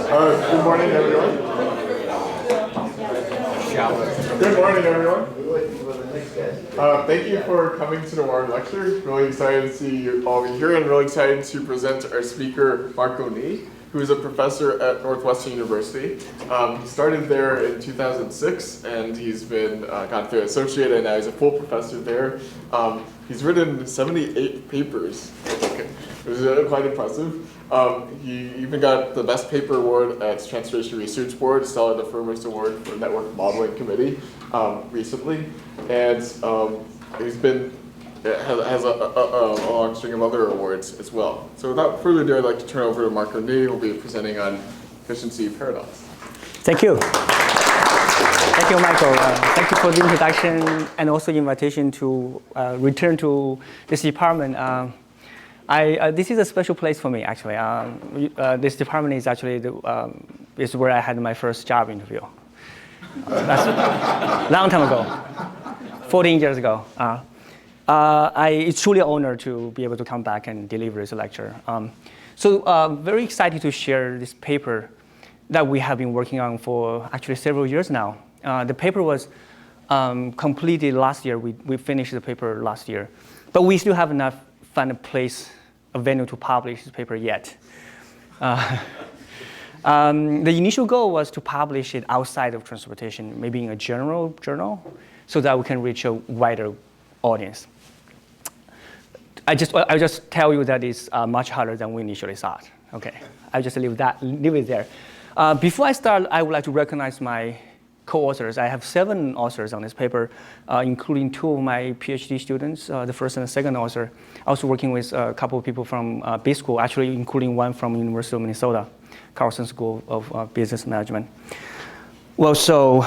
Good morning, everyone. Good morning, everyone. Thank you for coming to the WARD lecture. Really excited to see you all be here and really excited to present our speaker, Marco Ni, who is a professor at Northwestern University. He started there in 2006 and he's been got to associate and now he's a full professor there. He's written 78 papers, which is quite impressive. He even got the Best Paper Award at Transportation Research Board, still the Firmest Award for Network Modeling Committee recently. And he's been, has a long string of other awards as well. So without further ado, I'd like to turn over to Marco Ni, who will be presenting on efficiency paradox. Thank you. Thank you, Michael. Thank you for the introduction and also invitation to return to this department. This is a special place for me, actually. This department is actually is where I had my first job interview. That's a long time ago, 14 years ago. It's truly an honor to be able to come back and deliver this lecture. Very excited to share this paper that we have been working on for actually several years now. The paper was completed last year. We finished the paper last year, but we still have enough find a venue to publish this paper yet. The initial goal was to publish it outside of transportation, maybe in a general journal, so that we can reach a wider audience. I just tell you that it's much harder than we initially thought. Okay, I just leave it there. Before I start, I would like to recognize my co-authors. I have 7 authors on this paper, including 2 of my PhD students, the first and the second author. Also working with a couple of people from B School, actually including one from University of Minnesota, Carlson School of Business Management. So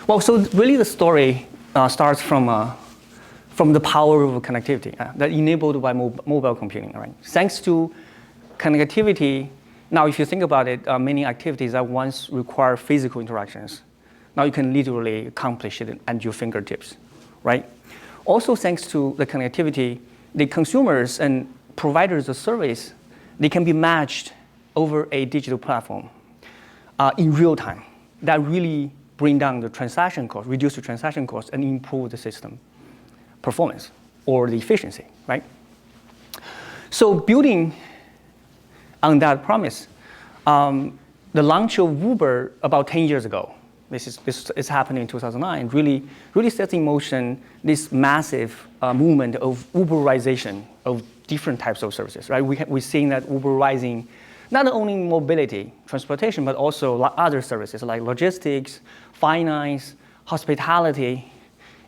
really the story starts from the power of connectivity that enabled by mobile computing. Right? Thanks to connectivity, now if you think about it, many activities that once require physical interactions, now you can literally accomplish it at your fingertips, right? Also thanks to the connectivity, the consumers and providers of service, they can be matched over a digital platform in real time. That really bring down the transaction cost, reduce the transaction cost, and improve the system performance or the efficiency, right? So building on that promise, the launch of Uber about 10 years ago, this is happening in 2009, really sets in motion this massive movement of Uberization of different types of services, right? We're seeing that Uberizing not only mobility, transportation, but also other services like logistics, finance, hospitality,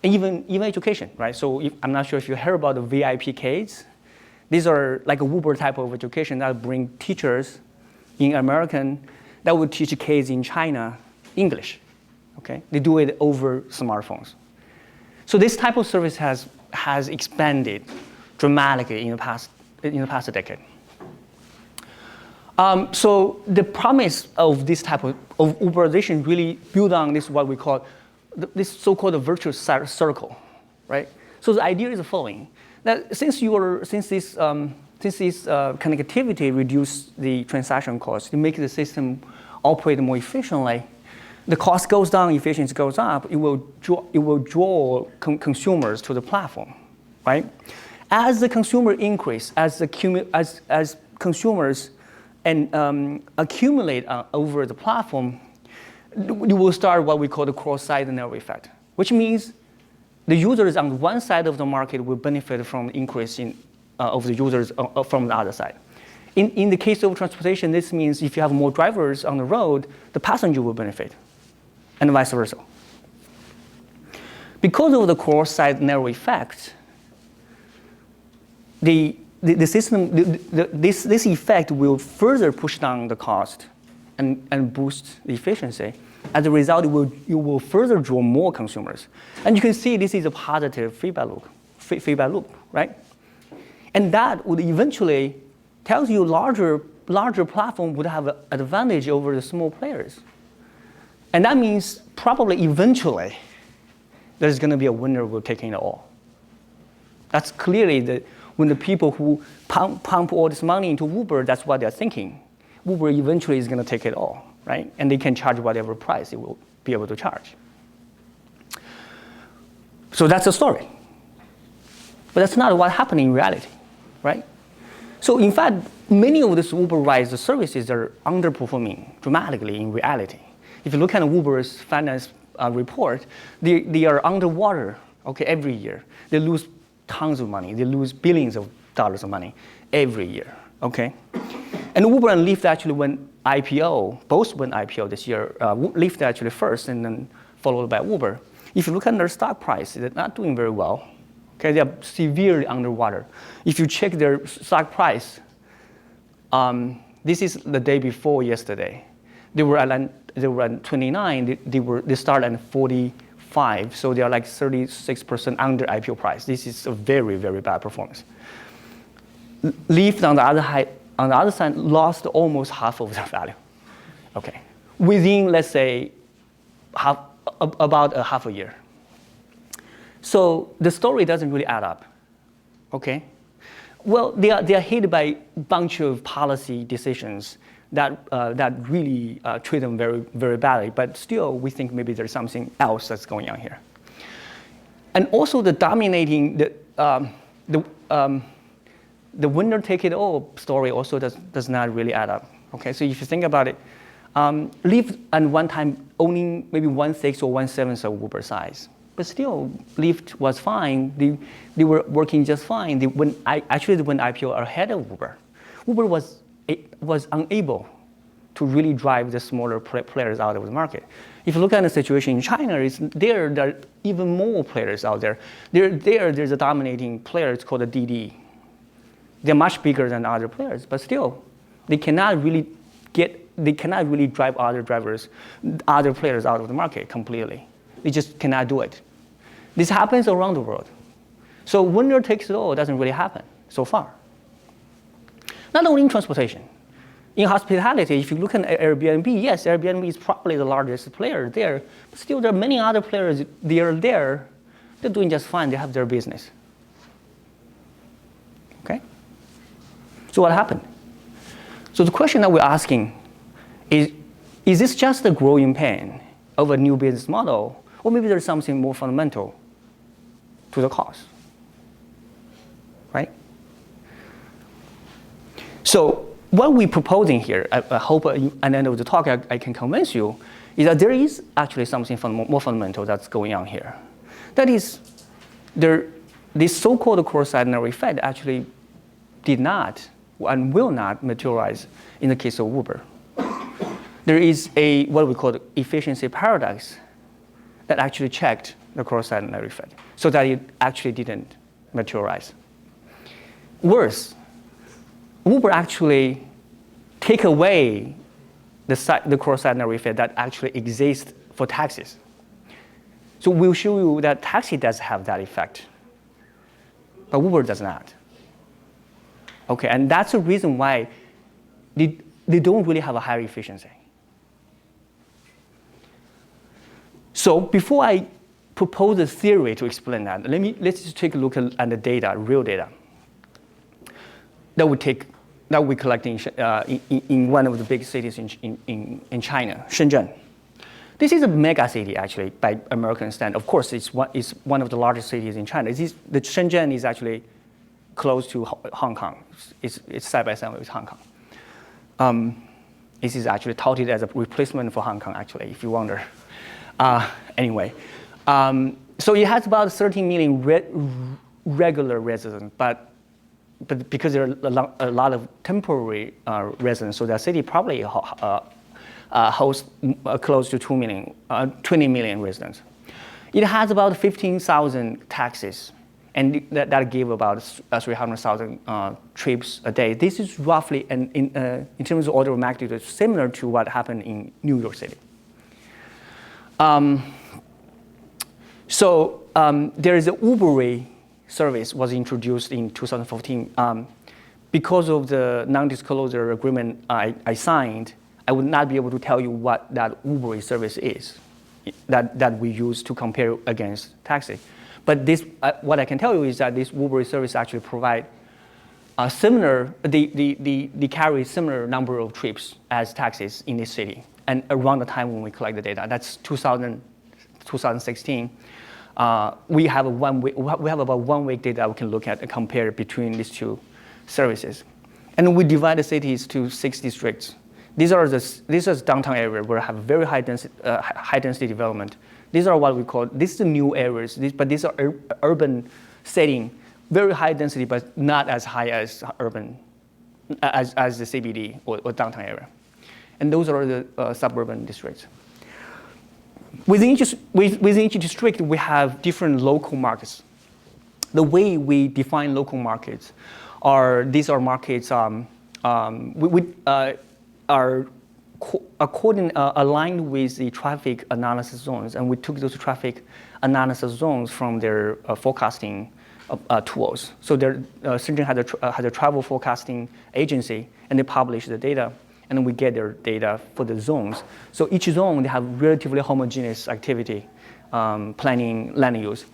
and even education, right? So I'm not sure if you heard about the VIP kids. These are like a Uber type of education that bring teachers in American that would teach kids in China English. Okay, they do it over smartphones. So this type of service has expanded dramatically in the past decade. So the promise of this type of Uberization really built on this what we call this so-called virtuous circle, right? So the idea is the following: that since this connectivity reduce the transaction cost, to make the system operate more efficiently, the cost goes down, efficiency goes up. It will draw consumers to the platform, right? As the consumer increase, as consumers and accumulate over the platform, you will start what we call the cross-site network effect, which means the users on one side of the market will benefit from the increase of the users from the other side. In the case of transportation, this means if you have more drivers on the road, the passenger will benefit, and vice versa. Because of the cross-site network effect, the system, this effect will further push down the cost and boost the efficiency. As a result, you will further draw more consumers. And you can see this is a positive feedback loop, right? And that would eventually tells you larger platform would have an advantage over the small players. And that means probably eventually there's going to be a winner who will take in it all. That's clearly when the people who pump all this money into Uber, that's what they're thinking. Uber eventually is going to take it all, right? And they can charge whatever price it will be able to charge. So that's the story. But that's not what happened in reality, right? So in fact, many of these Uberized services are underperforming dramatically in reality. If you look at Uber's finance report, they are underwater, okay, every year. They lose tons of money. They lose billions of dollars of money every year, okay? And Uber and Lyft actually went IPO, both went IPO this year. Lyft actually first and then followed by Uber. If you look at their stock price, they're not doing very well. Okay, they are severely underwater. If you check their stock price, this is the day before yesterday. They were at 29. They started at 45, so they are like 36% under IPO price. This is a very, very bad performance. Lyft on the other side lost almost half of their value. Okay, within let's say about a half a year. So the story doesn't really add up, okay? Well, they are hit by a bunch of policy decisions that really treat them very, very badly, but still we think maybe there's something else that's going on here. And also the dominating, the winner-take-it-all story also does not really add up, okay? So if you think about it, Lyft at one time owning maybe 1/6 or 1/7 of Uber size. But still, Lyft was fine. They were working just fine. They went IPO ahead of Uber. Uber was unable to really drive the smaller players out of the market. If you look at the situation in China, there are even more players out there. There's a dominating player. It's called a DD. They're much bigger than other players, but still, they cannot really drive other players out of the market completely. They just cannot do it. This happens around the world. So winner takes it all doesn't really happen so far. Not only in transportation. In hospitality, if you look at Airbnb, yes, Airbnb is probably the largest player there, but still there are many other players. They're doing just fine. They have their business. Okay? So what happened? So the question that we're asking is this just a growing pain of a new business model, or maybe there's something more fundamental to the cause, right? So what we're proposing here, I hope at the end of the talk I can convince you, is that there is actually something more fundamental that's going on here. That is, this so-called cross-ordinary effect actually did not and will not materialize in the case of Uber. There is what we call the efficiency paradox that actually checked the cross-ordinary effect so that it actually didn't materialize. Worse, Uber actually take away the cross-ordinary effect that actually exists for taxis. So we'll show you that taxi does have that effect, but Uber does not. Okay, and that's the reason why they don't really have a higher efficiency. So before I propose a theory to explain that, let's just take a look at the data, real data, that we collect in one of the big cities in China, Shenzhen. This is a mega city, actually, by American standards. Of course, it's one of the largest cities in China. The Shenzhen is actually close to Hong Kong. It's side by side with Hong Kong. This is actually touted as a replacement for Hong Kong, actually, if you wonder. Anyway, so it has about 13 million regular residents, but because there are a lot of temporary residents, so that city probably hosts close to 20 million residents. It has about 15,000 taxis, and that give about 300,000 trips a day. This is roughly, in terms of order of magnitude, similar to what happened in New York City. There is an Uberization service was introduced in 2014. Because of the non-disclosure agreement I signed, I would not be able to tell you what that Uberization service is that we use to compare against taxi. But what I can tell you is that this Uberization service actually provide they carry similar number of trips as taxis in this city. And around the time when we collect the data, that's 2016, we have about 1 week data we can look at and compare between these two services. And we divide the cities to 6 districts. This is downtown area where we have very high density development. These are what we call, these are new areas, but these are urban setting, very high density, but not as high as urban, as the CBD or downtown area. And those are the suburban districts. Within each district, we have different local markets. The way we define local markets these are markets are aligned with the traffic analysis zones, and we took those traffic analysis zones from their forecasting tools. So Shenzhen had a travel forecasting agency, and they publish the data, and then we get their data for the zones. So each zone, they have relatively homogeneous activity, planning, land use.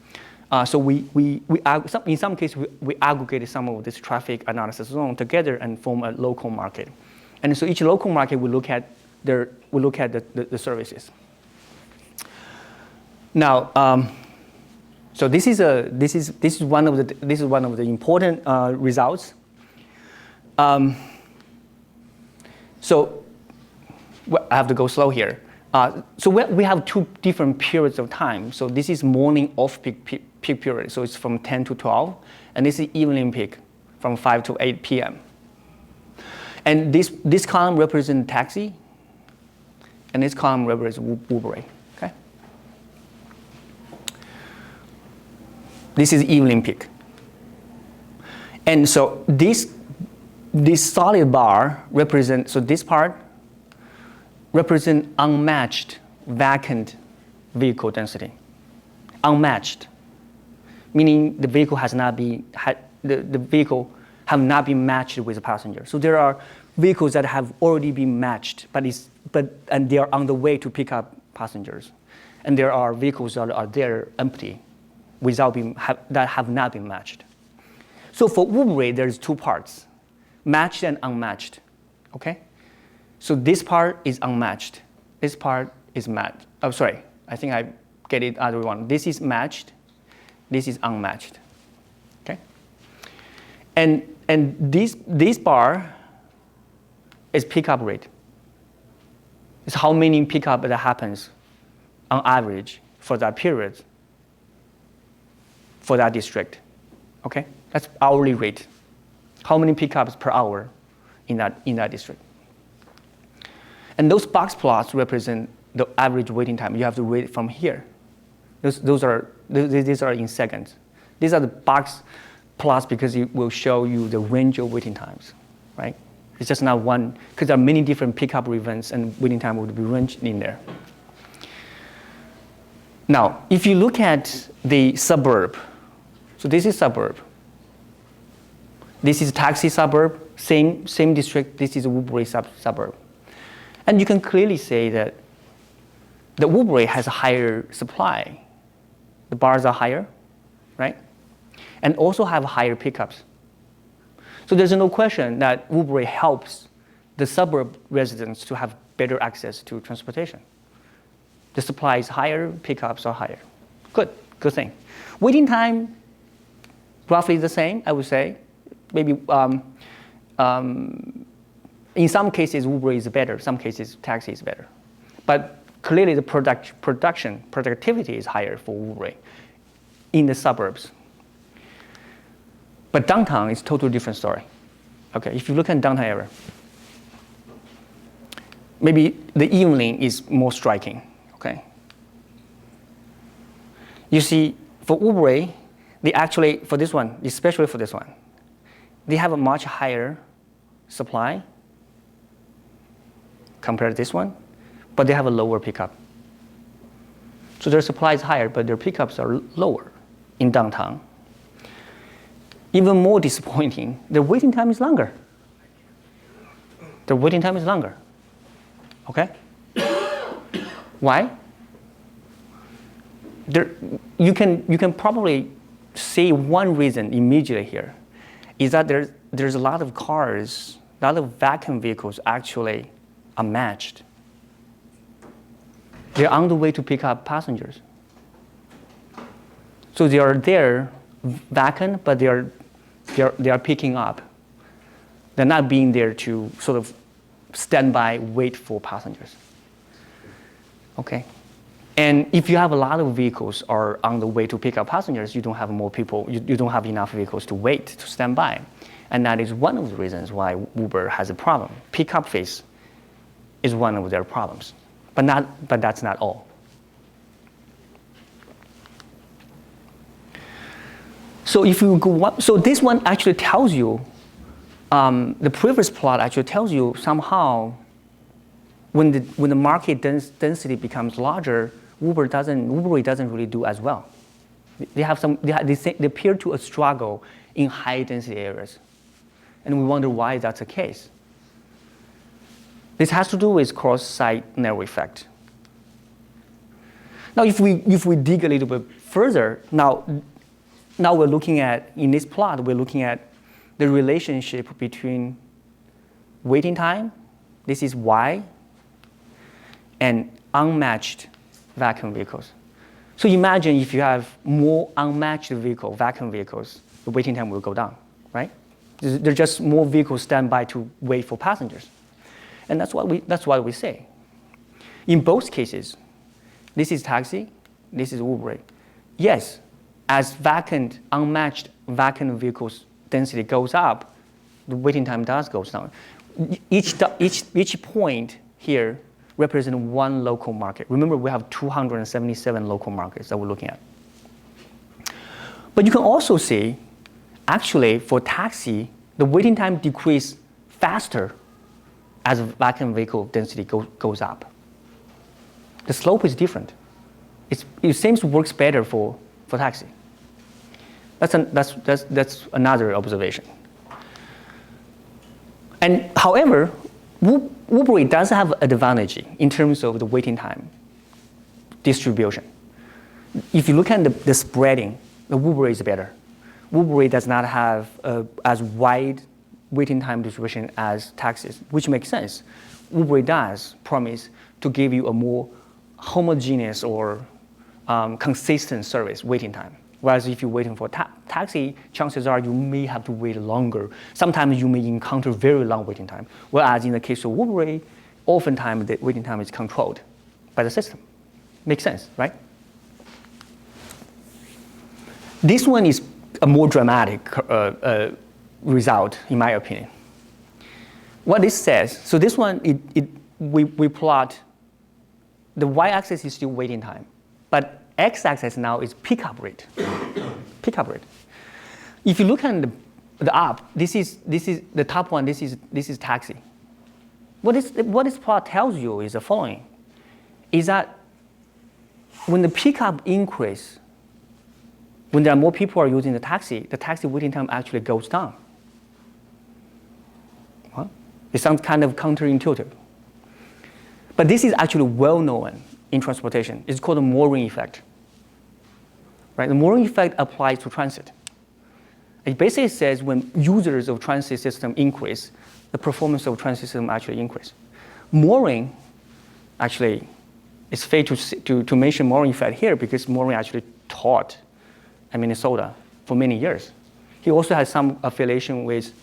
So in some cases, we aggregated some of this traffic analysis zone together and form a local market. And so each local market, we look at the services. Now, so this is one of the important results. So I have to go slow here. So we have 2 different periods of time. So this is morning off-peak period. So it's from 10 to 12. And this is evening peak from 5 to 8 p.m. And this column represents taxi. And this column represents Uberization. Okay? This is evening peak. And so this solid bar represents, so this part represent unmatched vacant vehicle density. Unmatched, meaning the vehicle have not been matched with the passenger. So there are vehicles that have already been matched, and they are on the way to pick up passengers. And there are vehicles that are there empty, that have not been matched. So for Uberization, there's 2 parts, matched and unmatched. Okay. So this part is unmatched. This part is matched. Oh, sorry. I think I get it other one. This is matched. This is unmatched. Okay. And this bar is pickup rate. It's how many pickup that happens on average for that period for that district. Okay. That's hourly rate. How many pickups per hour in that district. And those box plots represent the average waiting time. You have to read it from here. These are in seconds. These are the box plots because it will show you the range of waiting times, right? It's just not one, because there are many different pickup events and waiting time would be ranged in there. Now, if you look at the suburb, so this is suburb. This is taxi suburb, same district. This is a Uberized suburb. And you can clearly say that the Uberized has a higher supply. The bars are higher, right? And also have higher pickups. So there's no question that Uberized helps the suburb residents to have better access to transportation. The supply is higher, pickups are higher. Good thing. Waiting time, roughly the same, I would say. Maybe in some cases, Uberized is better. Some cases, taxi is better. But clearly, the productivity is higher for Uberized in the suburbs. But downtown is a totally different story. Okay, if you look at downtown area, maybe the evening is more striking. Okay. You see, for Uberized, they actually, for this one, especially for this one, they have a much higher supply compared to this one, but they have a lower pickup. So their supply is higher, but their pickups are lower in downtown. Even more disappointing, their waiting time is longer. Their waiting time is longer. Okay? Why? You can probably say one reason immediately here is that there's a lot of cars, a lot of vacuum vehicles actually are matched. They're on the way to pick up passengers. So they are there, vacant, but they are picking up. They're not being there to sort of stand by, wait for passengers. Okay. And if you have a lot of vehicles are on the way to pick up passengers, you don't have more people, you don't have enough vehicles to wait, to stand by. And that is one of the reasons why Uber has a problem. Pickup phase is one of their problems, but that's not all. So if you go up, so this one actually tells you, the previous plot actually tells you somehow when the market density becomes larger, Uber doesn't really do as well. They appear to struggle in high density areas. And we wonder why that's the case. This has to do with cross-site narrow effect. Now, if we dig a little bit further, now we're looking at, in this plot, we're looking at the relationship between waiting time, this is Y, and unmatched vacuum vehicles. So imagine if you have more unmatched vacuum vehicles, the waiting time will go down, right? There are just more vehicles stand by to wait for passengers. And that's what we say. In both cases, this is taxi, this is Uber. Yes, as unmatched vacuum vehicles density goes up, the waiting time does go down. Each point here represents one local market. Remember, we have 277 local markets that we're looking at. But you can also see, actually, for taxi, the waiting time decreases faster as vacuum vehicle density goes up. The slope is different. It seems to work better for taxi. That's another observation. And however, Uber does have an advantage in terms of the waiting time distribution. If you look at the spreading, the Uber is better. Uber does not have as wide waiting time distribution as taxis, which makes sense. Uber does promise to give you a more homogeneous or consistent service waiting time. Whereas if you're waiting for taxi, chances are you may have to wait longer. Sometimes you may encounter very long waiting time. Whereas in the case of Uber, oftentimes the waiting time is controlled by the system. Makes sense, right? This one is a more dramatic result, in my opinion. What this says, so this one, we plot, the y-axis is still waiting time, but x-axis now is pickup rate. Pickup rate. If you look at the up, this is the top one. This is taxi. What this plot tells you is the following: is that when the pickup increase, when there are more people are using the taxi waiting time actually goes down. Well, it sounds kind of counterintuitive, but this is actually well known in transportation. It's called the mooring effect. Right? The mooring effect applies to transit. It basically says when users of transit system increase, the performance of transit system actually increase. Mooring, actually, it's fair to mention mooring effect here because Mooring actually taught at Minnesota for many years. He also has some affiliation with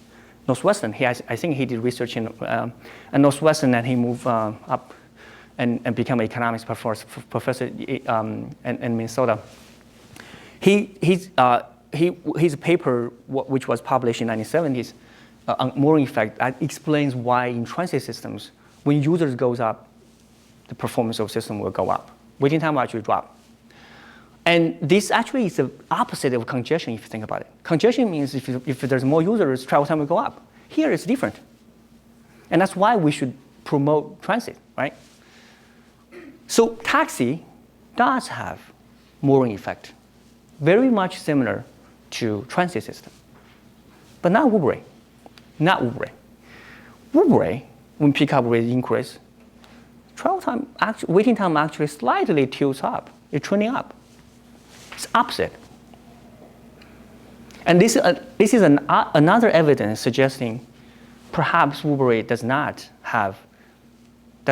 Northwestern. I think he did research in Northwestern, and he moved up and become an economics professor in Minnesota. His paper, which was published in the 1970s, on mooring effect, explains why in transit systems, when users goes up, the performance of the system will go up. Waiting time will actually drop. And this actually is the opposite of congestion if you think about it. Congestion means if there's more users, travel time will go up. Here it's different. And that's why we should promote transit, right? So taxi does have mooring effect, very much similar to transit system, but not Uber. Not Uber. Uber, when pickup rate increase, waiting time actually slightly tilts up. It's trending up. It's opposite. And this is another evidence suggesting perhaps Uberized does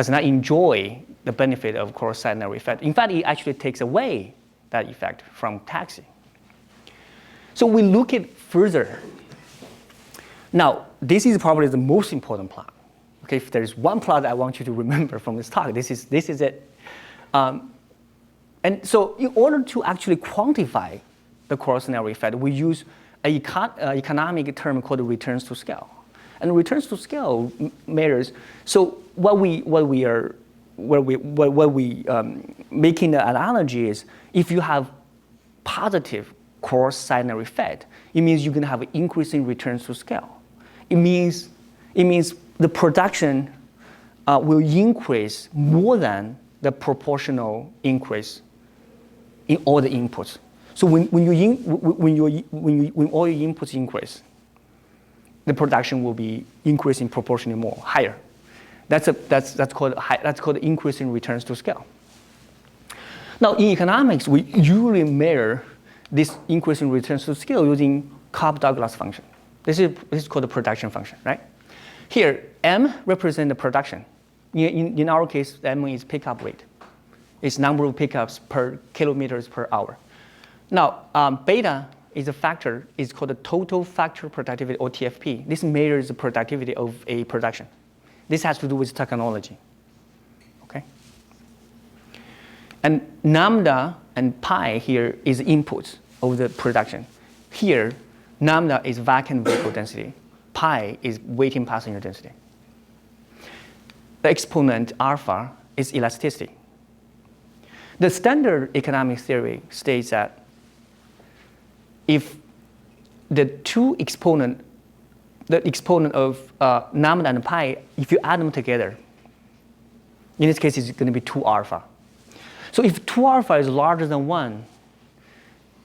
not enjoy the benefit of cross-secondary effect. In fact, it actually takes away that effect from taxi. So we look at further. Now, this is probably the most important plot. Okay, if there's one plot I want you to remember from this talk, this is it. And so in order to actually quantify the cross-secondary effect, we use an economic term called returns to scale. And returns to scale matters. So what we making the analogy is, if you have positive cross-secondary effect, it means you're going to have an increasing returns to scale. It means the production will increase more than the proportional increase in all the inputs. So when all your inputs increase, the production will be increasing proportionally more, higher. That's called increasing returns to scale. Now in economics, we usually measure this increasing returns to scale using Cobb-Douglas function. This is called the production function, right? Here, M represents the production. In our case, M is pickup rate. It's number of pickups per kilometers per hour. Now, beta is a factor. It's called the total factor productivity, or TFP. This measures the productivity of a production. This has to do with technology. Okay. And lambda and pi here is inputs of the production. Here, lambda is vacant vehicle density. Pi is waiting passenger density. The exponent alpha is elasticity. The standard economic theory states that if the exponent of lambda and pi, if you add them together, in this case, it's going to be 2 alpha. So if 2 alpha is larger than 1,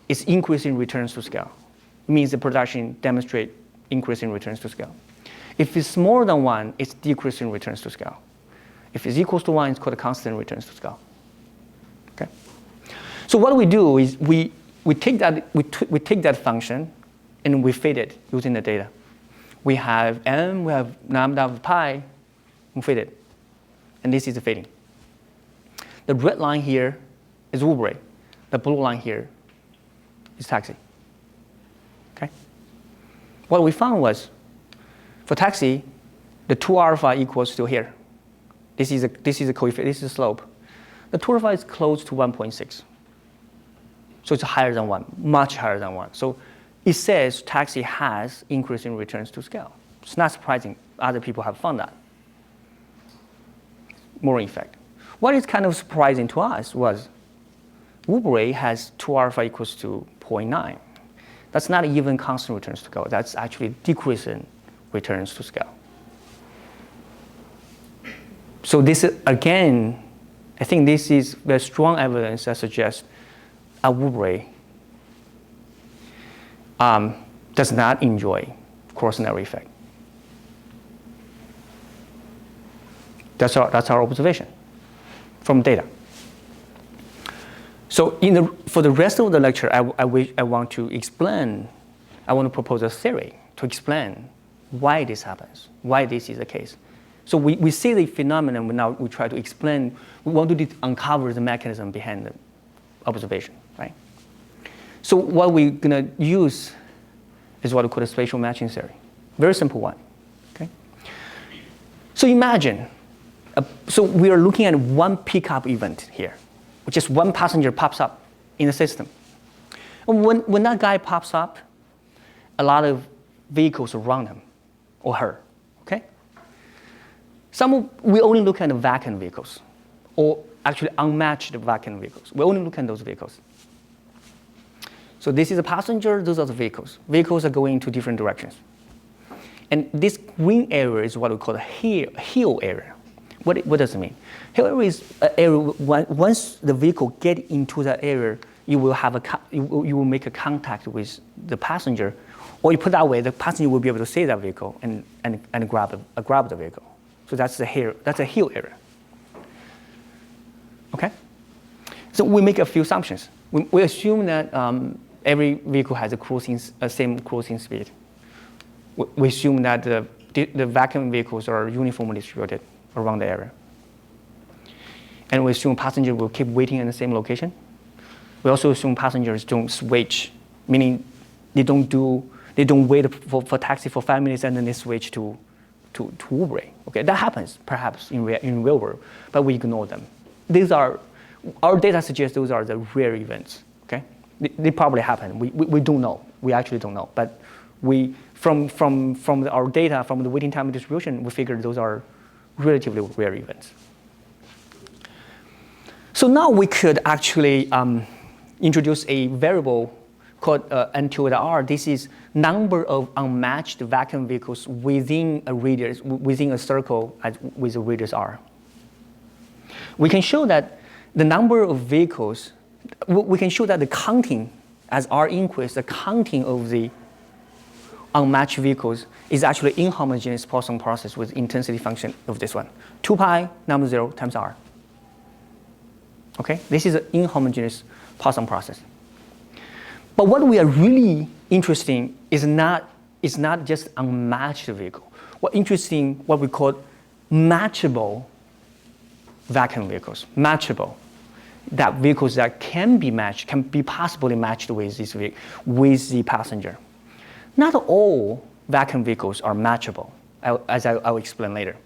it's increasing returns to scale. It means the production demonstrates increasing returns to scale. If it's smaller than 1, it's decreasing returns to scale. If it's equals to 1, it's called a constant returns to scale. Okay. So what we do is we take that function and we fit it using the data. We have m, we have lambda of pi, we fit it. And this is the fitting. The red line here is Uberized. The blue line here is taxi. Okay? What we found was, for taxi, the 2 alpha equals to here. This is a coefficient, this is a slope. The 2 alpha is close to 1.6. So it's higher than 1, much higher than 1. So it says taxi has increasing returns to scale. It's not surprising. Other people have found that. More effect. What is kind of surprising to us was Uberized has 2 alpha equals to 0.9. That's not even constant returns to scale. That's actually decreasing returns to scale. So this, again, I think this is very strong evidence that suggests a Uberized does not enjoy cross-secondary effect. That's our observation from data. So for the rest of the lecture, I want to propose a theory to explain why this happens, why this is the case. So we see the phenomenon, now we try to explain, we want to uncover the mechanism behind the observation, right? So what we're going to use is what we call a spatial matching theory. Very simple one, okay? So imagine, so we are looking at one pickup event here, which is one passenger pops up in the system. And when that guy pops up, a lot of vehicles around him or her, okay? We only look at the vacant vehicles, or actually unmatched vacant vehicles. We only look at those vehicles. So this is a passenger, those are the vehicles. Vehicles are going into different directions. And this green area is what we call a hill area. What does it mean? Hill area is an area, once the vehicle get into that area, you will make a contact with the passenger, or you put that way, the passenger will be able to see that vehicle and grab the vehicle. So that's a hill area. Okay? So we make a few assumptions. We assume that every vehicle has a same cruising speed. We assume that the vacuum vehicles are uniformly distributed around the area. And we assume passengers will keep waiting in the same location. We also assume passengers don't switch, meaning they don't wait for taxi for 5 minutes and then they switch to Uber. Okay, that happens perhaps in real world, but we ignore them. Our data suggests those are the rare events. Okay, they probably happen. We don't know. We actually don't know, but from our data from the waiting time distribution, we figured those are relatively rare events. So now we could actually introduce a variable called n to the r. This is number of unmatched vacuum vehicles within a radius, within a circle with a radius r. We can show that the number of vehicles, we can show that the counting, as r increases, the counting of the unmatched vehicles is actually inhomogeneous Poisson process with intensity function of this one, 2 pi number 0 times r. Okay, this is an inhomogeneous Poisson process. But what we are really interested in is not just unmatched vehicle. What interesting, what we call matchable vacuum vehicles. Matchable, that vehicles that can be matched, can be possibly matched with this with the passenger. Not all vacuum vehicles are matchable, as I'll explain later.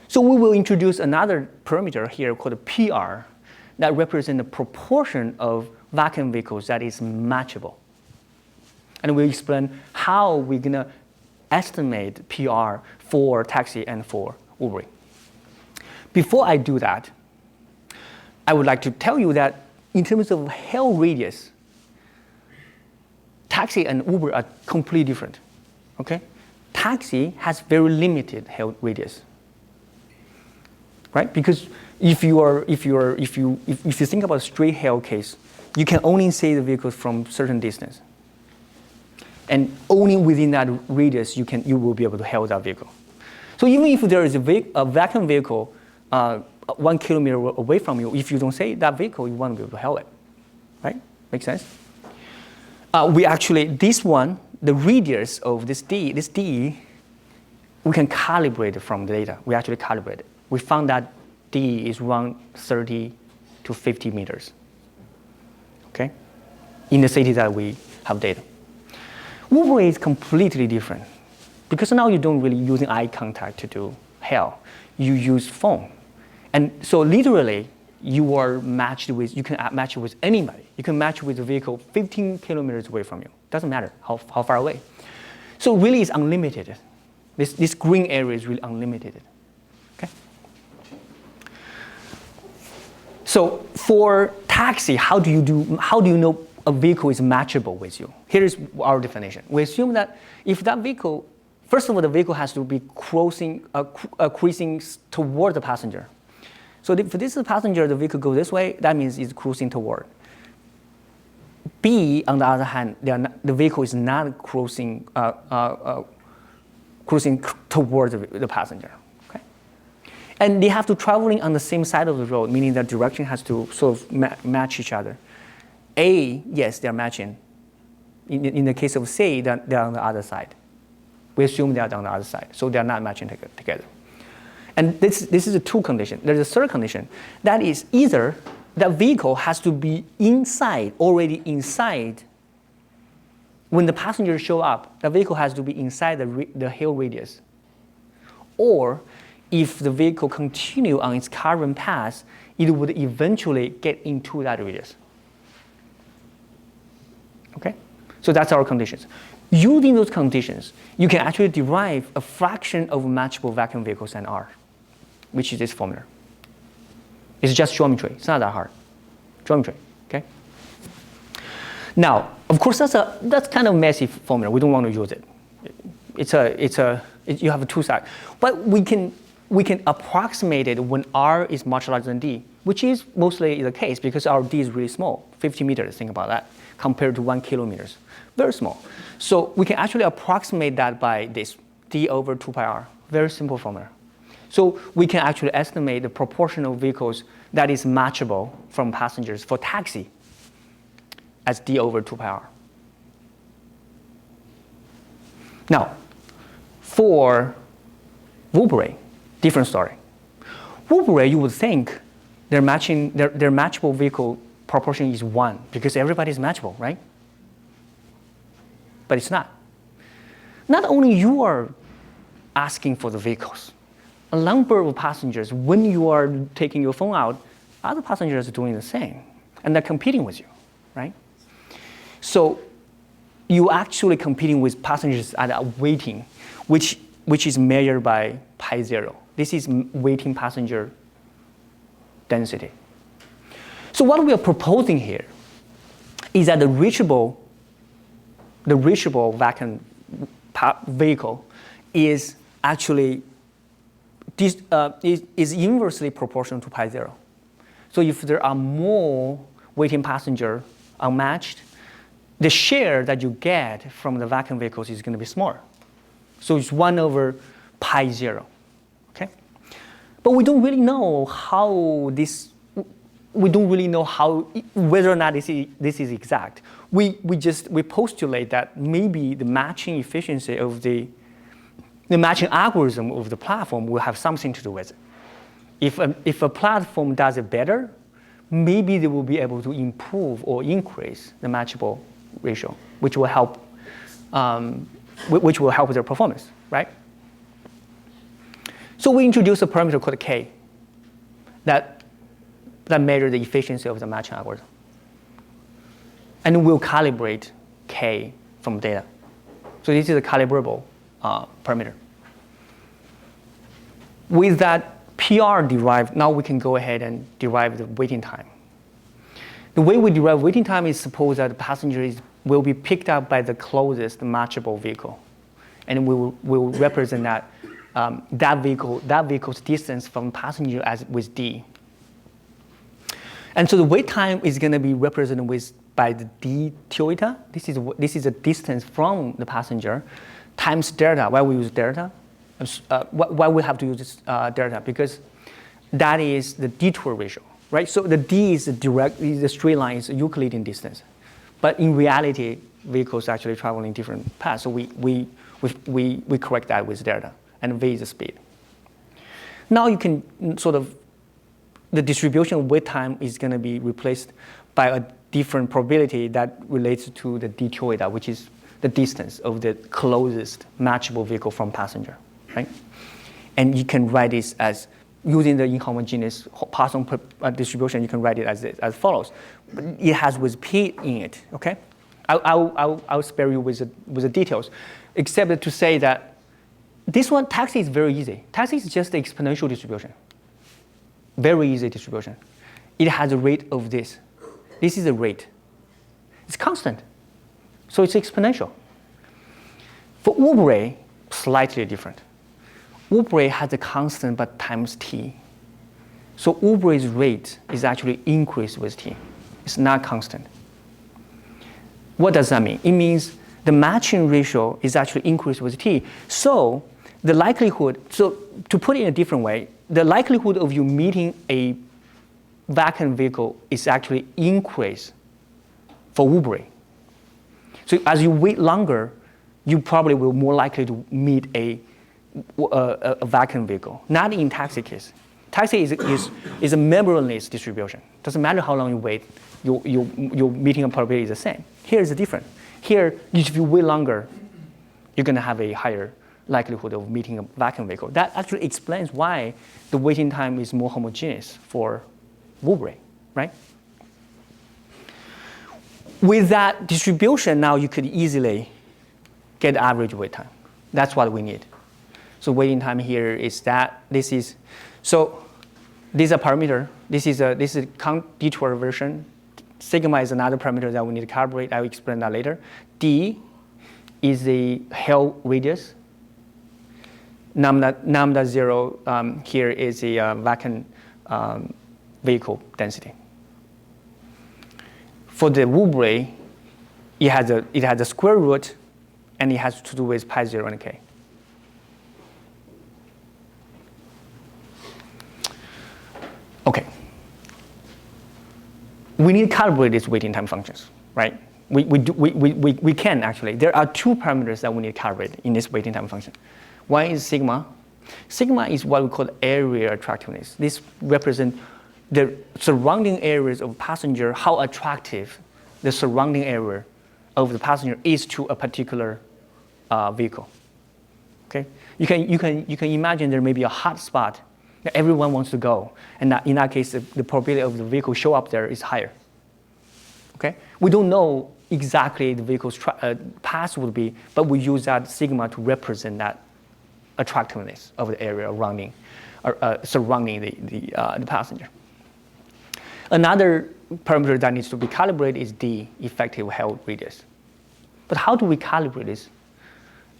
So we will introduce another parameter here called PR that represents the proportion of vacuum vehicles that is matchable. And we'll explain how we're going to estimate PR for taxi and for Uber. Before I do that, I would like to tell you that in terms of hail radius, taxi and Uber are completely different. Okay? Taxi has very limited hail radius, right? Because if you think about a straight hail case, you can only see the vehicles from certain distance, and only within that radius you will be able to hail that vehicle. So even if there is a vacuum vehicle 1 kilometer away from you, if you don't see that vehicle, you won't be able to hail it, right? Make sense? We actually, this one, the radius of this D, we can calibrate it from the data. We actually calibrate it. We found that D is around 30 to 50 meters, okay? In the city that we have data. Uber is completely different because now you don't really use eye contact to do hail. You use phone. And so literally, you are matched with, you can match it with anybody. You can match with a vehicle 15 kilometers away from you. Doesn't matter how far away. So really it's unlimited. This green area is really unlimited. Okay? So for taxi, how do you know a vehicle is matchable with you? Here is our definition. We assume that if that vehicle, first of all, the vehicle has to be cruising toward the passenger. So for this passenger, the vehicle goes this way, that means it's cruising toward. B, on the other hand, the vehicle is not cruising toward the passenger. Okay? And they have to traveling on the same side of the road, meaning their direction has to sort of match each other. A, yes, they're matching. In the case of C, they're on the other side. We assume they're on the other side, so they're not matching together. And this is a two condition. There's a third condition. That is either that vehicle has to be already inside. When the passengers show up, the vehicle has to be inside the hail radius. Or if the vehicle continue on its current path, it would eventually get into that radius. Okay? So that's our conditions. Using those conditions, you can actually derive a fraction of matchable vacuum vehicles and R, which is this formula. It's just geometry. It's not that hard. Geometry, okay? Now, of course, that's kind of messy formula. We don't want to use it. You have a two sides. But we can approximate it when R is much larger than D, which is mostly the case because our D is really small, 50 meters, think about that, compared to 1 kilometer. Very small. So we can actually approximate that by this, D over 2 pi R. Very simple formula. So we can actually estimate the proportion of vehicles that is matchable from passengers for taxi as D over 2 pi R. Now, for Uberization, different story. Uberization, you would think their matchable vehicle proportion is 1 because everybody is matchable, right? But it's not. Not only you are asking for the vehicles, a number of passengers, when you are taking your phone out, other passengers are doing the same, and they're competing with you, right? So you're actually competing with passengers that are waiting, which is measured by pi 0. This is waiting passenger density. So what we are proposing here is that the reachable vacuum vehicle is actually is inversely proportional to pi 0. So if there are more waiting passenger unmatched, the share that you get from the vacuum vehicles is going to be smaller. So it's 1 over pi 0. Okay? But we don't really know whether or not this is exact. We postulate that maybe the matching efficiency of the matching algorithm of the platform will have something to do with it. If a platform does it better, maybe they will be able to improve or increase the matchable ratio, which will help their performance, right? So we introduced a parameter called K that measures the efficiency of the matching algorithm. And we'll calibrate K from data. So this is a calibrable parameter. With that PR derived, now we can go ahead and derive the waiting time. The way we derive waiting time is suppose that the passenger will be picked up by the closest matchable vehicle. And we will represent that vehicle's distance from passenger as with D. And so the wait time is going to be represented by the D tilde. This is a distance from the passenger times delta. Why we use delta? Why we have to use this delta? Because that is the detour ratio, right? So the D is the straight line, is a Euclidean distance. But in reality, vehicles actually travel in different paths. So we correct that with delta, and V is the speed. Now you can the distribution of wait time is going to be replaced by a different probability that relates to the D tilde, which is the distance of the closest matchable vehicle from passenger, right? And you can write this as, using the inhomogeneous Poisson distribution, you can write it as follows. But it has with P in it, okay? I'll spare you with the details, except to say that this one, taxi is very easy. Taxi is just the exponential distribution. Very easy distribution. It has a rate of this. This is a rate. It's constant. So it's exponential. For Uberization, slightly different. Uberization has a constant but times t. So Uberization's rate is actually increased with t. It's not constant. What does that mean? It means the matching ratio is actually increased with t. So the likelihood, so to put it in a different way, the likelihood of you meeting a vacuum vehicle is actually increased for Uberization. So as you wait longer, you probably will more likely to meet a vacuum vehicle. Not in taxi case. Taxi is a membrane-less distribution. Doesn't matter how long you wait, your meeting probability is the same. Here is different. Here, if you wait longer, you're going to have a higher likelihood of meeting a vacuum vehicle. That actually explains why the waiting time is more homogeneous for Uberization, right? With that distribution, now you could easily get average wait time. That's what we need. So waiting time here is that. This is a parameter. This is a detour version. Sigma is another parameter that we need to calibrate. I'll explain that later. D is the Hell radius. Lambda 0 here is the vacuum vehicle density. For the Uberization, it has a square root, and it has to do with pi 0 and k. Okay. We need to calibrate these waiting time functions, right? We can actually. There are two parameters that we need to calibrate in this waiting time function. One is sigma. Sigma is what we call area attractiveness. This represents the surrounding areas of passenger, how attractive the surrounding area of the passenger is to a particular vehicle. Okay, you can imagine there may be a hot spot that everyone wants to go, and that in that case, the probability of the vehicle show up there is higher. Okay, we don't know exactly the vehicle's path would be, but we use that sigma to represent that attractiveness of the area surrounding the passenger. Another parameter that needs to be calibrated is the effective held radius. But how do we calibrate this?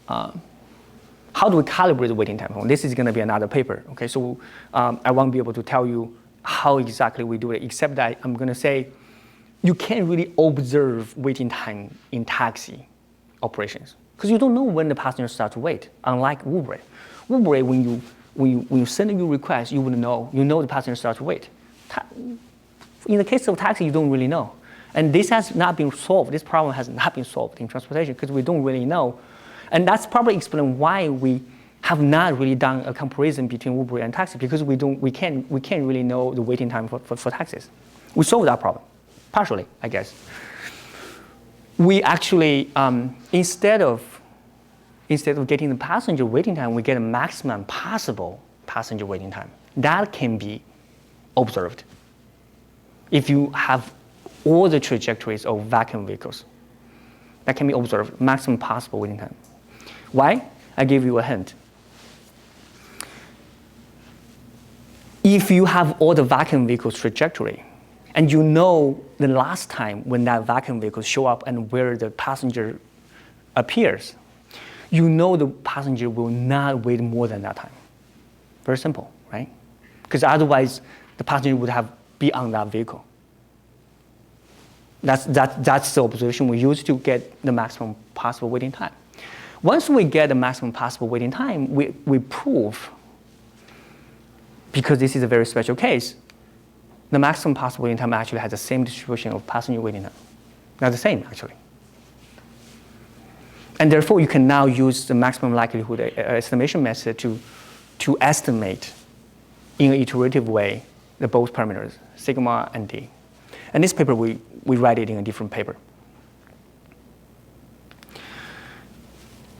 How do we calibrate the waiting time? This is going to be another paper. Okay, so I won't be able to tell you how exactly we do it, except that I'm going to say you can't really observe waiting time in taxi operations because you don't know when the passenger starts to wait. Unlike Uber, when you send a new request, you would know. You know the passenger starts to wait. In the case of taxi, you don't really know. And this has not been solved. This problem has not been solved in transportation because we don't really know. And that's probably explain why we have not really done a comparison between Uber and taxi because we can't really know the waiting time for taxis. We solved that problem, partially, I guess. We actually, instead of getting the passenger waiting time, we get a maximum possible passenger waiting time. That can be observed if you have all the trajectories of vacuum vehicles. That can be observed, maximum possible waiting time. Why? I give you a hint. If you have all the vacuum vehicles trajectory, and you know the last time when that vacuum vehicle show up and where the passenger appears, you know the passenger will not wait more than that time. Very simple, right? Because otherwise, the passenger would have be on that vehicle. That's the observation we use to get the maximum possible waiting time. Once we get the maximum possible waiting time, we prove, because this is a very special case, the maximum possible waiting time actually has the same distribution of passenger waiting time. Not the same, actually. And therefore, you can now use the maximum likelihood estimation method to estimate in an iterative way the both parameters, sigma and d. And this paper, we write it in a different paper.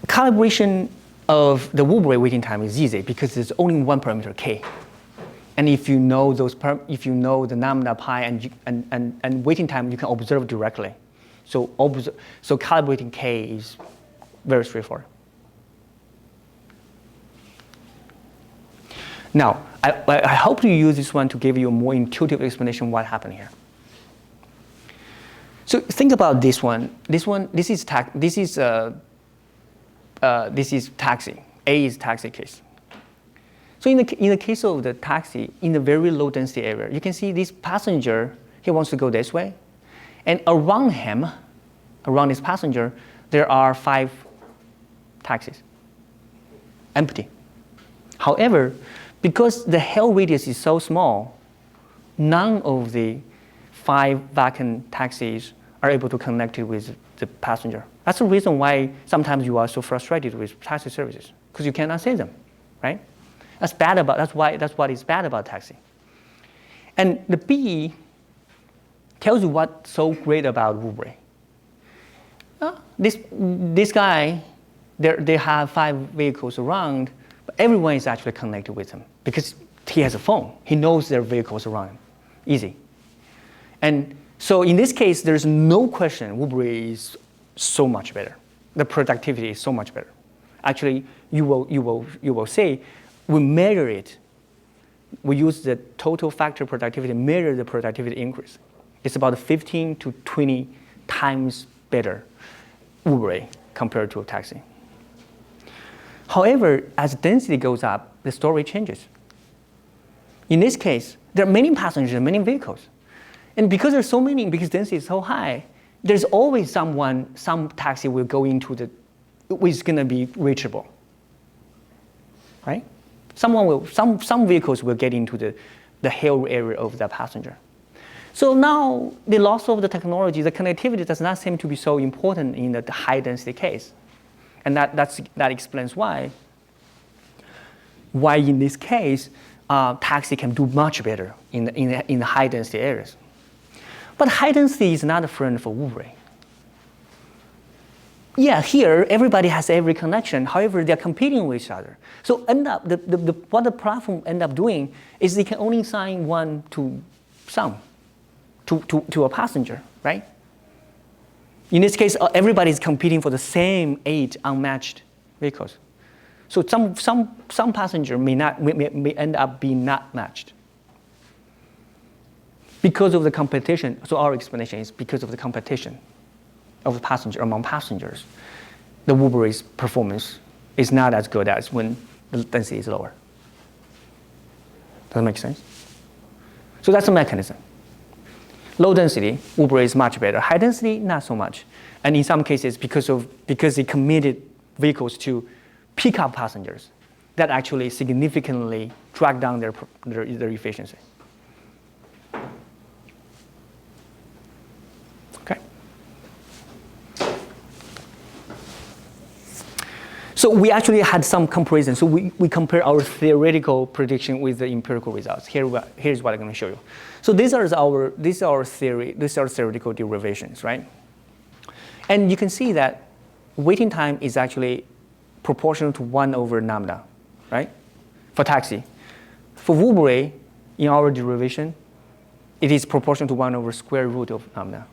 Calibration of the Uber waiting time is easy because there's only one parameter, k. And if you know the lambda pi and waiting time, you can observe directly. So calibrating k is very straightforward. Now, I hope you use this one to give you a more intuitive explanation of what happened here. So think about this one. This is taxi. A is taxi case. So in the case of the taxi, in the very low density area, you can see this passenger, he wants to go this way. And around him, around this passenger, there are 5 taxis, empty. However, because the held radius is so small, none of the 5 vacant taxis are able to connect it with the passenger. That's the reason why sometimes you are so frustrated with taxi services, because you cannot see them, right? That's what is bad about taxi. And the B tells you what's so great about Uber. This guy, they have 5 vehicles around, but everyone is actually connected with him because he has a phone. He knows there are vehicles around him. Easy. And so in this case, there's no question Uber is so much better. The productivity is so much better. Actually, you will say, we measure it. We use the total factor productivity to measure the productivity increase. It's about 15 to 20 times better Uber compared to a taxi. However, as density goes up, the story changes. In this case, there are many passengers and many vehicles. And because there's so many, because density is so high, there's always some taxi will go into which is going to be reachable, right? Some vehicles will get into the held area of the passenger. So now the loss of the technology, the connectivity does not seem to be so important in the high density case. And that explains why in this case, taxi can do much better in the high density areas. But high density is not a friend for Uber. Yeah, here everybody has every connection. However, they're competing with each other. So end up what the platform end up doing is they can only assign one to some, to a passenger, right? In this case, everybody is competing for the same 8 unmatched vehicles. So some passenger may end up being not matched because of the competition. So our explanation is because of the competition of the passenger among passengers, the Uberized performance is not as good as when the density is lower. Does that make sense? So that's the mechanism. Low density, Uber is much better. High density, not so much. And in some cases, because they committed vehicles to pick up passengers, that actually significantly drag down their efficiency. Okay. So we actually had some comparison. So we compare our theoretical prediction with the empirical results. Here's what I'm going to show you. So these are our theoretical derivations, right? And you can see that waiting time is actually proportional to 1 over lambda, right? For taxi. For Uber, in our derivation, it is proportional to 1 over square root of lambda.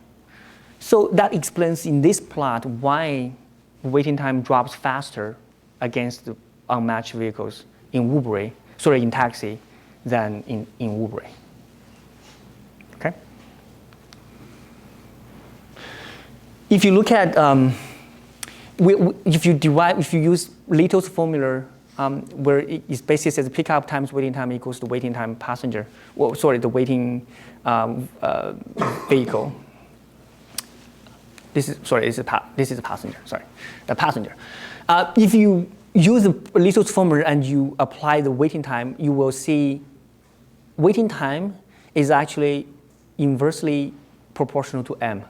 So that explains in this plot why waiting time drops faster against the unmatched vehicles in taxi than in Uber. Okay. If you look at if you use Lito's formula, where it basically says pickup times waiting time equals the waiting time passenger. Well, sorry, the waiting vehicle. This is a passenger. Sorry, the passenger. If you use Lito's formula and you apply the waiting time, you will see waiting time is actually inversely proportional to m,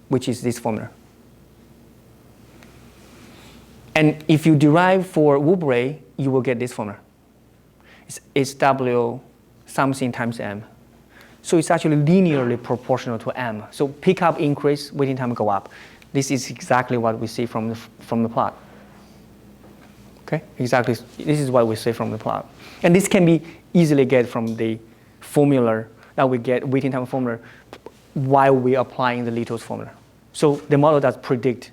which is this formula. And if you derive for Uber, you will get this formula. It's W something times m. So it's actually linearly proportional to m. So pickup increase, waiting time go up. This is exactly what we see from the plot. Okay, exactly. This is what we see from the plot. And this can be easily get from the formula that we get, waiting time formula, while we're applying the Lito's formula. So the model does predict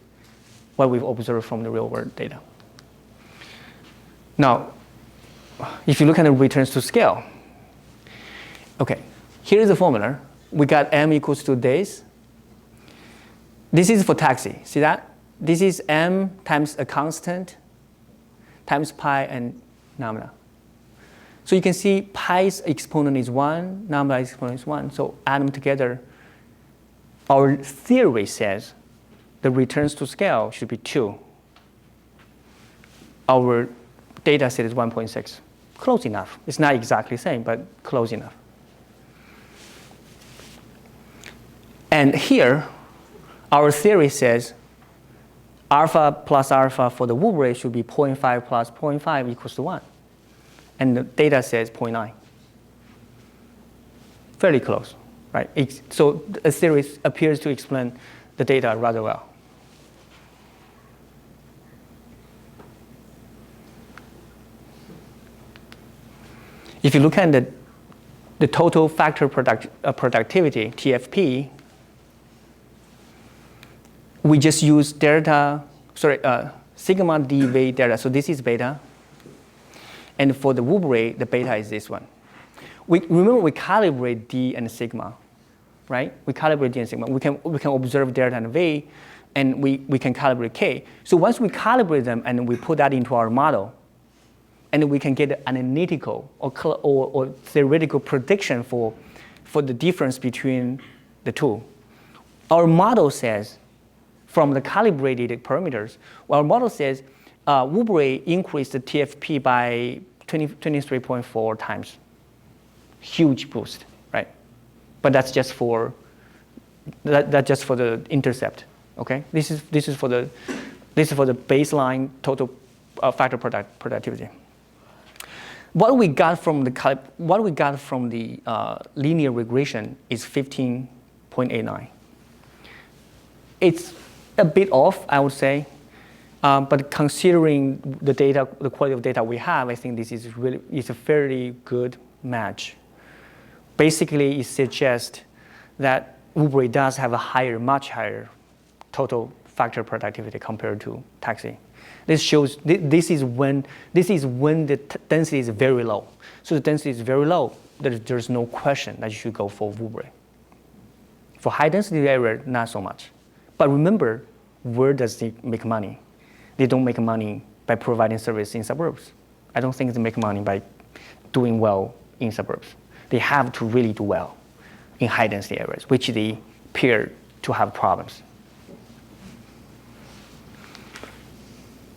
what we've observed from the real world data. Now, if you look at the returns to scale, okay, here is the formula. We got m equals to days. This is for taxi. See that? This is m times a constant times pi and lambda. So you can see pi's exponent is 1, lambda's exponent is 1. So add them together. Our theory says the returns to scale should be 2. Our data set is 1.6. Close enough. It's not exactly the same, but close enough. And here, our theory says alpha plus alpha for the Uber should be 0.5 plus 0.5 equals to 1. And the data says 0.9. Fairly close, right? So a theory appears to explain the data rather well. If you look at the total factor productivity, TFP, we just use sigma dV delta. So this is beta. And for the Uber, the beta is this one. Remember, we calibrate D and sigma, right? We calibrate D and sigma. We can observe delta and V, and we can calibrate K. So once we calibrate them and we put that into our model, and we can get an analytical or theoretical prediction for the difference between the two. Our model says, from the calibrated parameters, our model says Uber increased the TFP by 23.4 times. Huge boost, right? but that's just for the intercept. Okay, this is for the baseline total factor productivity. What we got from the linear regression is 15.89. It's a bit off, I would say, but considering the data, the quality of data we have, I think this is a fairly good match. Basically, it suggests that Uber does have a much higher total factor productivity compared to taxi. This shows this is when the density is very low. So the density is very low. There's no question that you should go for Uber. For high density area, not so much. But remember, where does it make money? They don't make money by providing service in suburbs. I don't think they make money by doing well in suburbs. They have to really do well in high density areas, which they appear to have problems.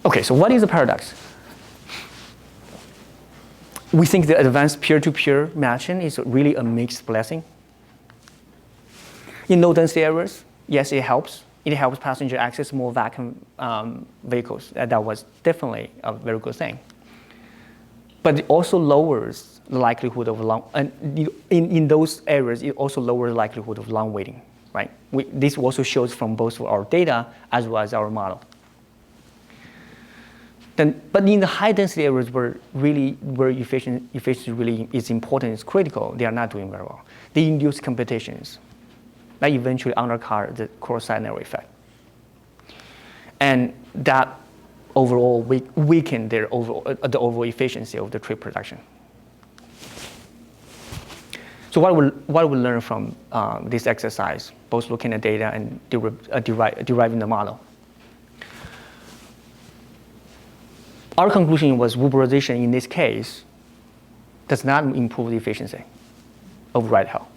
Okay, so what is a paradox? We think the advanced peer-to-peer matching is really a mixed blessing. In low density areas, yes, it helps. It helps passenger access more vacuum vehicles. That was definitely a very good thing. But it also lowers the likelihood of in those areas, it also lowers the likelihood of long waiting, right? This also shows from both our data as well as our model. But in the high density areas where efficiency really is important, is critical, they are not doing very well. They induce competitions that eventually undercut the cross-site narrow effect. And that overall weaken the overall efficiency of the trip production. So what we learn from this exercise, both looking at data and deriving the model? Our conclusion was Uberization in this case does not improve the efficiency of ride hail.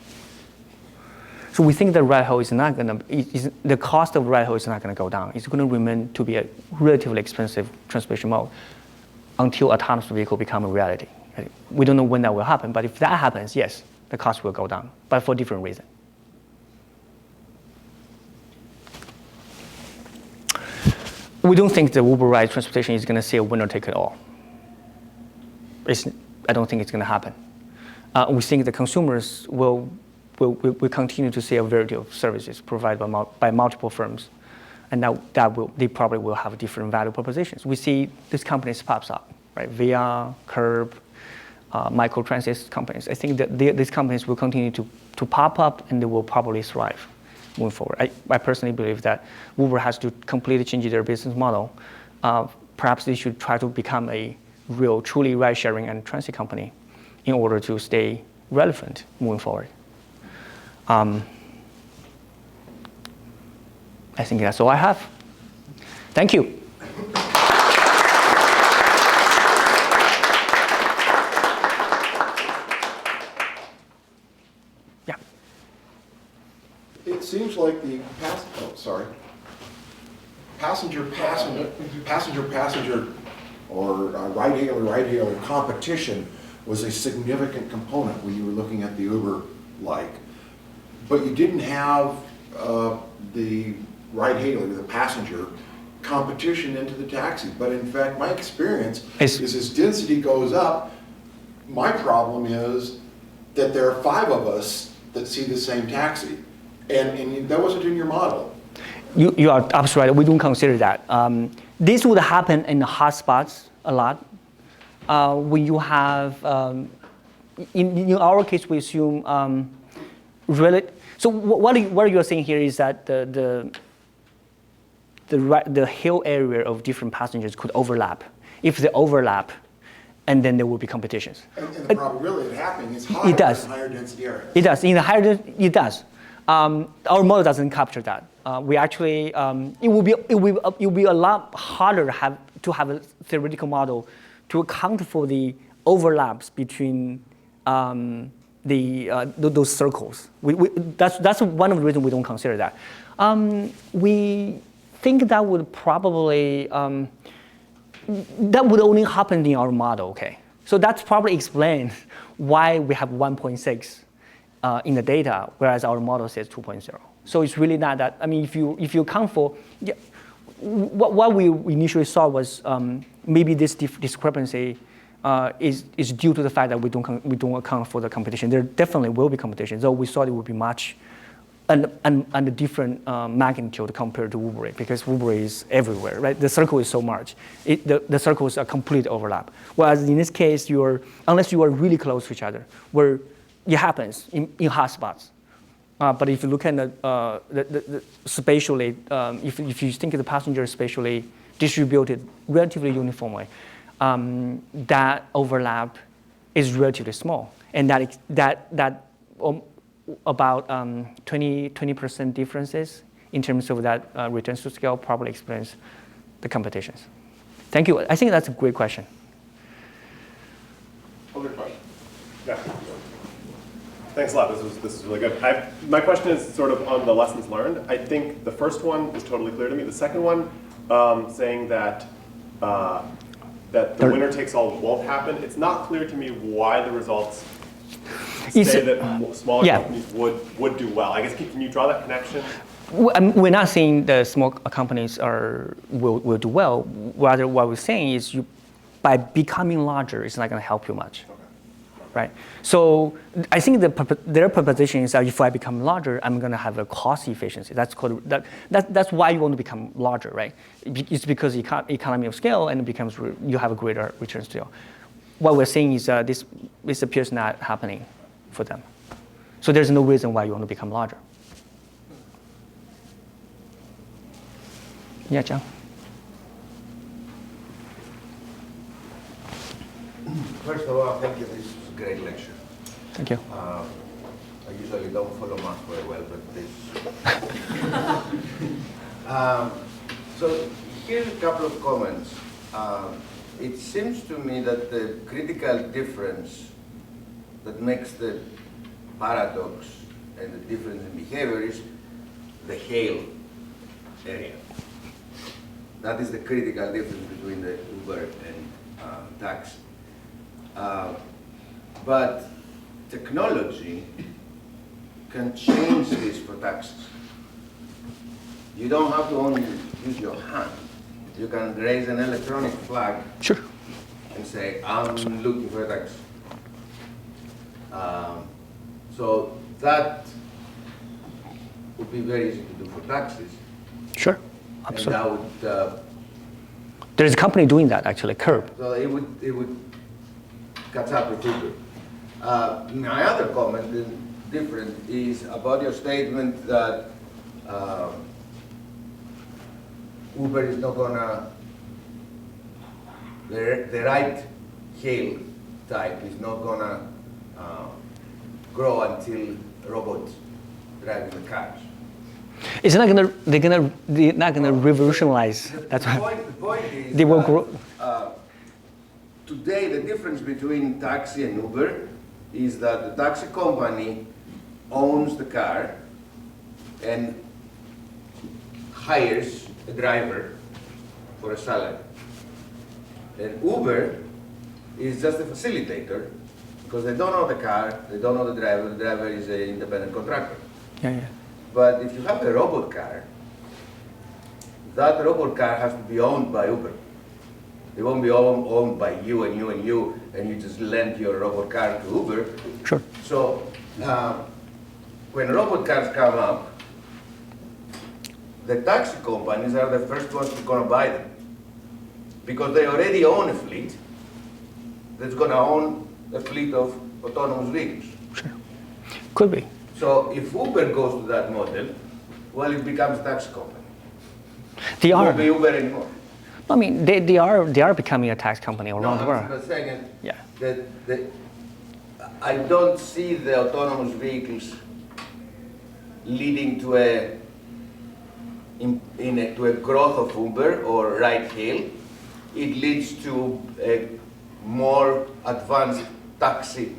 So we think that ride hail is not going to, the cost of ride hail is not going to go down. It's going to remain to be a relatively expensive transportation mode until autonomous vehicle become a reality. We don't know when that will happen, but if that happens, yes, the cost will go down, but for different reasons. We don't think the Uberized transportation is going to see a winner take it all. I don't think it's going to happen. We think the consumers will continue to see a variety of services provided by multiple firms, and they probably will have different value propositions. We see these companies pops up, right? VR, Curb, microtransit companies. I think that these companies will continue to pop up, and they will probably thrive moving forward. I personally believe that Uber has to completely change their business model. Perhaps they should try to become a real, truly ride-sharing and transit company in order to stay relevant moving forward. I think that's all I have. Thank you. Yeah. It seems like the passenger or ride-hailer competition was a significant component when you were looking at the Uber-like. But you didn't have the ride-hailer, the passenger, competition into the taxi. But in fact, my experience is as density goes up, my problem is that there are 5 of us that see the same taxi. And that wasn't in your model. You are absolutely right. We don't consider that. This would happen in the hotspots a lot. When you have, in our case, we assume so what you're saying here is that the hill area of different passengers could overlap. If they overlap, and then there will be competitions. And the probability of it happening is higher in higher density areas. It does. In the higher density, it does. Our model doesn't capture that. We actually, it will be a lot harder to have a theoretical model to account for the overlaps between those circles. That's one of the reasons we don't consider that. We think that would probably, that would only happen in our model, okay? So that's probably explains why we have 1.6 in the data, whereas our model says 2.0. So it's really not that. I mean, if you account for, yeah, what we initially saw was maybe this discrepancy is due to the fact that we don't account for the competition. There definitely will be competition, though we thought it would be much and a different magnitude compared to Uber, because Uber is everywhere, right? The circle is so much. The circles are complete overlap. Whereas in this case, unless you are really close to each other, where it happens in hotspots. But if you look at the spatially, if you think of the passenger spatially distributed relatively uniformly, that overlap is relatively small, and that about 20% differences in terms of that returns to scale probably explains the competitions. Thank you. I think that's a great question. Other question? Yeah. Thanks a lot. This is really good. My question is sort of on the lessons learned. I think the first one is totally clear to me. The second one, saying that that the winner takes all won't happen. It's not clear to me why the results say that smaller companies would do well. I guess can you draw that connection? We're not saying the small companies will do well. Rather, what we're saying is by becoming larger, it's not going to help you much. Okay. Right? So I think their proposition is that if I become larger, I'm going to have a cost efficiency. That's why you want to become larger, right? It's because economy of scale, and you have a greater return scale. What we're saying is this appears not happening for them. So there's no reason why you want to become larger. Yeah, John. First of all, thank you. This is a great lecture. Thank you. I usually don't follow math very well, but this. So here's a couple of comments. It seems to me that the critical difference that makes the paradox and the difference in behavior is the hail area. That is the critical difference between the Uber and taxi. But technology can change this for taxis. You don't have to only use your hand. You can raise an electronic flag and say, I'm looking for a taxi. So that would be very easy to do for taxis. Sure, absolutely. And that would, there's a company doing that, actually, Curb. so it would catch up with Uber. My other comment is different, is about your statement that Uber is not gonna, the right hail type is not gonna grow until robots driving the cars. It's not gonna. They're not gonna revolutionize. That's why. The point is they will grow. Today, the difference between taxi and Uber is that the taxi company owns the car and hires a driver for a salary. And Uber is just a facilitator because they don't know the car, they don't know the driver is an independent contractor. Yeah. But if you have a robot car, that robot car has to be owned by Uber. It won't be owned by you and you and you, and you just lend your robot car to Uber. Sure. So when robot cars come up, the taxi companies are the first ones who are going to buy them, because they already own a fleet that's going to own a fleet of autonomous vehicles. Sure. Could be. So if Uber goes to that model, well, it becomes a taxi company. They It are. won't be Uber anymore. I mean, they are becoming a tax company around the world. I'm saying Yeah. that I don't see the autonomous vehicles leading to a growth of Uber or ride-hail. It leads to a more advanced taxi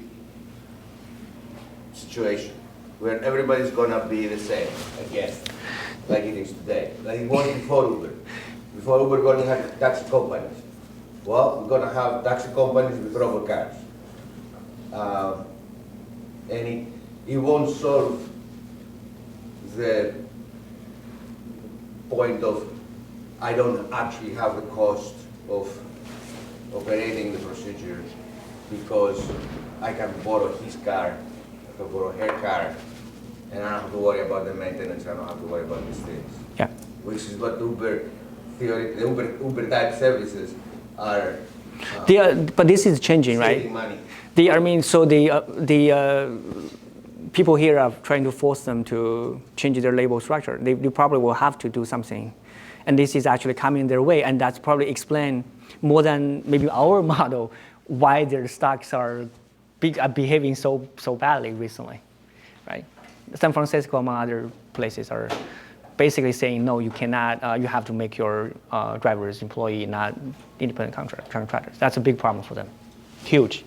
situation where everybody's gonna be the same, I guess, like it is today. Like it was before Uber. Before Uber, we're going to have taxi companies. Well, we're going to have taxi companies with robot cars. And it won't solve the point of I don't actually have the cost of operating the procedure because I can borrow his car, I can borrow her car, and I don't have to worry about the maintenance, I don't have to worry about these things. Yeah. Which is what Uber theory, the Uber type services are. But this is changing, right? Saving money. So the people here are trying to force them to change their label structure. They probably will have to do something. And this is actually coming their way, and that's probably explain more than maybe our model why their stocks are behaving so badly recently, right? San Francisco, among other places, are basically saying, no, you cannot, you have to make your drivers employee, not independent contractors. That's a big problem for them, huge.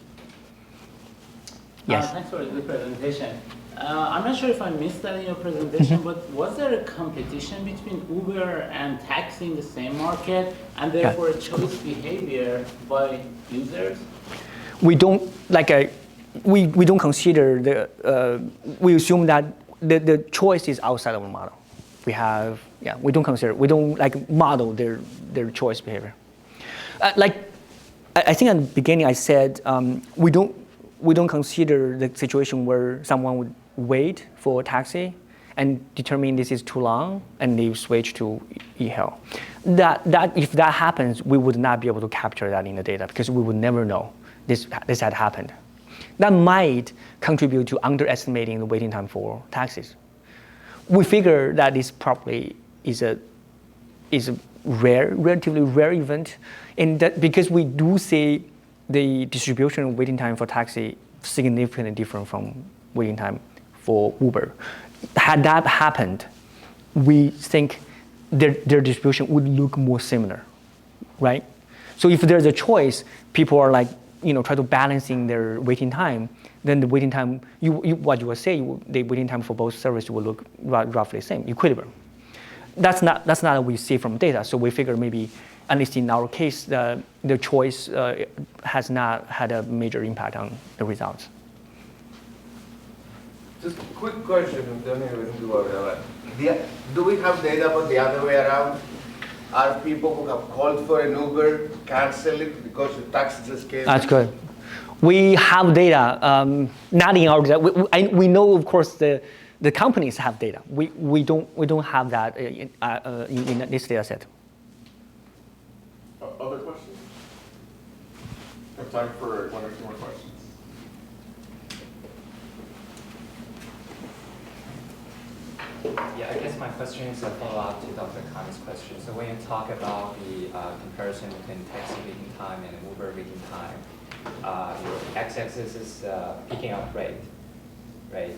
Yes? Thanks for the good presentation. I'm not sure if I missed that in your presentation, but was there a competition between Uber and taxi in the same market, and therefore a choice behavior by users? We don't we don't consider we assume that the choice is outside of the model. We don't model their choice behavior. I think at the beginning I said we don't consider the situation where someone would wait for a taxi and determine this is too long and they switch to e-hail. That if that happens, we would not be able to capture that in the data because we would never know this had happened. That might contribute to underestimating the waiting time for taxis. We figure that this probably is a relatively rare event, in that because we do see the distribution of waiting time for taxi significantly different from waiting time for Uber. Had that happened, we think their distribution would look more similar, right? So if there's a choice, people are try to balancing their waiting time, then the waiting time, what you would say, the waiting time for both services will look roughly the same, equilibrium. That's not what we see from data. So we figure maybe, at least in our case, the choice has not had a major impact on the results. Just a quick question, don't even do whatever. Do we have data about the other way around? Are people who have called for an Uber cancel it because the taxi just came? That's good. We have data, not in our data. We know, of course, the companies have data. We don't have that in this data set. Other questions? I have time for one or two more questions. Yeah, I guess my question is a follow-up to Dr. Khan's question. So when you talk about the comparison between taxi waiting time and Uber waiting time, your x-axis is picking up rate, right?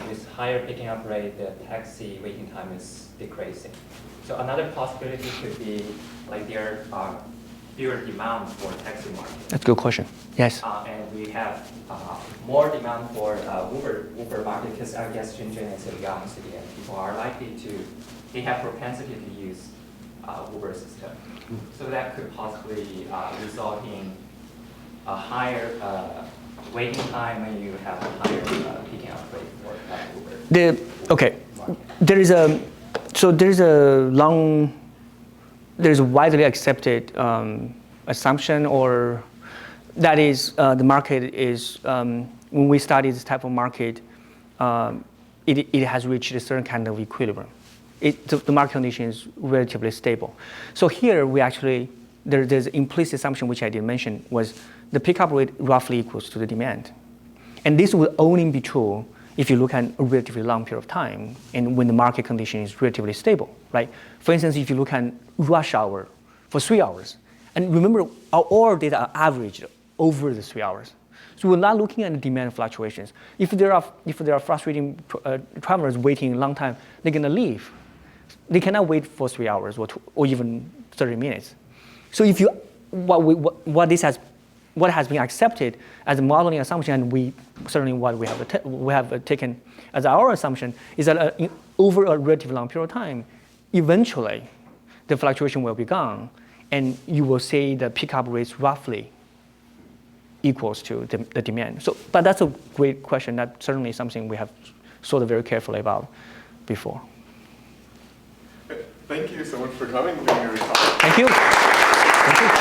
With higher picking up rate, the taxi waiting time is decreasing. So another possibility could be there are fewer demand for taxi market. That's a good question. Yes. And we have more demand for Uber market because I guess Shenzhen is a young city and people are likely they have propensity to use Uber system. So that could possibly result in a higher waiting time when you have a higher picking up rate for Uber. There's a widely accepted assumption, or that is the market is, when we study this type of market, it has reached a certain kind of equilibrium. The market condition is relatively stable. So here we actually, there's an implicit assumption which I didn't mention, was the pickup rate roughly equals to the demand. And this will only be true if you look at a relatively long period of time and when the market condition is relatively stable, right? For instance, if you look at rush hour for 3 hours, and remember all our data are averaged over the 3 hours. So we're not looking at the demand fluctuations. If there are frustrating travelers waiting a long time, they're gonna leave. They cannot wait for 3 hours or even 30 minutes. So if you, what has been accepted as a modeling assumption, and what we have taken as our assumption, is that over a relatively long period of time, eventually the fluctuation will be gone, and you will see the pickup rates roughly equals to the demand. So, but that's a great question. That's certainly something we have thought very carefully about before. Thank you so much for coming and giving your talk. Thank you. Thank you.